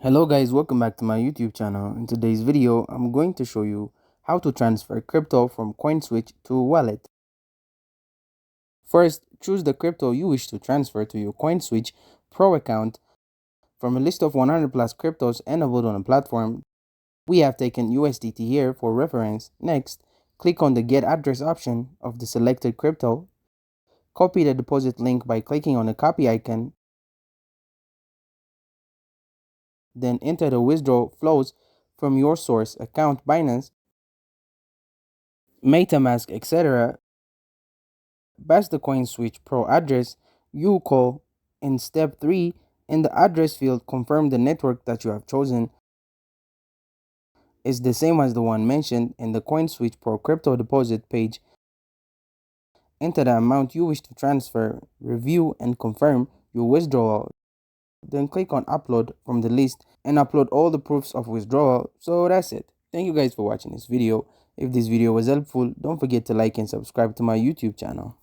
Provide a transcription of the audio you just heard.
Hello guys, welcome back to my YouTube channel. In today's video, I'm going to show you how to transfer crypto from Coinswitch to a wallet. First, choose the crypto you wish to transfer to your Coinswitch Pro account from a list of 100 plus cryptos enabled on the platform. We have taken USDT here for reference. Next, click on the Get Address option of the selected crypto. Copy the deposit link by clicking on the copy icon. Then enter the withdrawal flows from your source account Binance, MetaMask, etc. Pass the Coinswitch Pro address you call. In step 3, in the address field, confirm the network that you have chosen is the same as the one mentioned in the Coinswitch Pro crypto deposit page. Enter the amount you wish to transfer, review and confirm your withdrawal. Then click on upload from the list and upload all the proofs of withdrawal. So that's it. Thank you guys for watching this video. If this video was helpful, don't forget to like and subscribe to my YouTube channel.